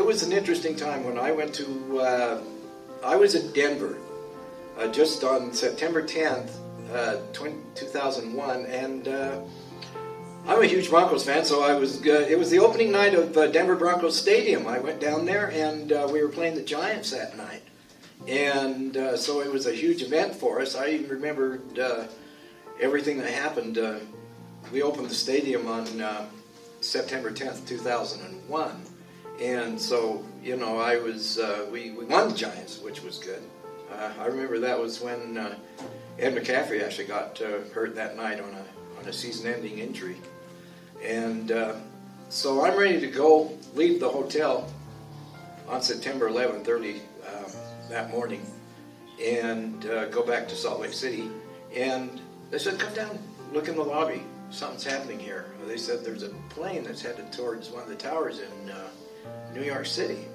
was an interesting time when I went to, I was in Denver just on September 10th, 2001, and I'm a huge Broncos fan, so it was the opening night of Denver Broncos Stadium. I went down there, and we were playing the Giants that night. And so it was a huge event for us. I even remembered everything that happened. We opened the stadium on September 10th, 2001. And so, you know, we won the Giants, which was good. I remember that was when Ed McCaffrey actually got hurt that night on a season-ending injury. And so I'm ready to leave the hotel on September 11th, early that morning, and go back to Salt Lake City. And they said, come down, look in the lobby. Something's happening here. They said there's a plane that's headed towards one of the towers in New York City.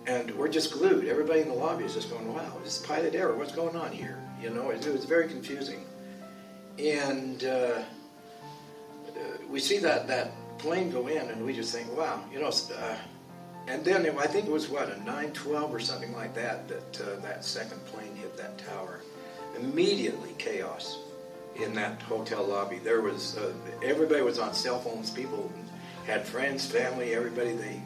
And we're just glued. Everybody in the lobby is just going, wow, is this pilot error? What's going on here? You know, it was very confusing. And we see that plane go in, and we just think, wow, you know. And then I think it was, what, a 9/12 or something like that that second plane hit that tower. Immediately chaos in that hotel lobby. There was, everybody was on cell phones. People had friends, family, everybody they,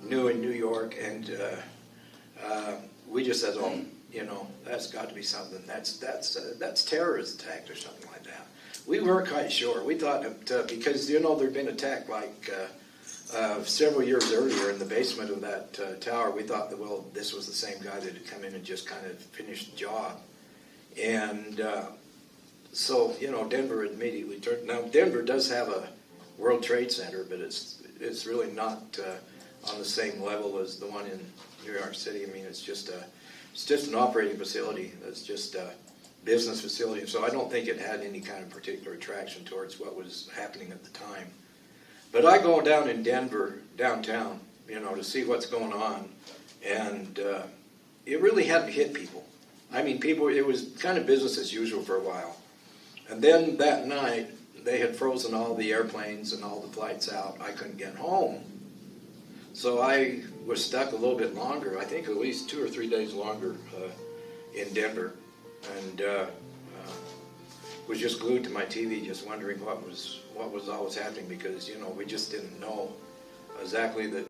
knew in New York. And we just said, oh, you know, that's got to be something. That's terrorist attack or something like that. We weren't quite sure. We thought that because, you know, there'd been an attack like several years earlier in the basement of that tower. We thought that, well, this was the same guy that had come in and just kind of finished the job. And so, you know, Denver immediately turned. Now, Denver does have a World Trade Center, but it's really not on the same level as the one in New York City. I mean, it's just an operating facility. It's just a business facility. So I don't think it had any kind of particular attraction towards what was happening at the time. But I go down in Denver, downtown, you know, to see what's going on. And it really hadn't hit people. I mean, it was kind of business as usual for a while. And then that night, they had frozen all the airplanes and all the flights out. I couldn't get home. So I was stuck a little bit longer, I think at least 2 or 3 days longer in Denver. And was just glued to my TV, just wondering what was always happening, because, you know, we just didn't know exactly that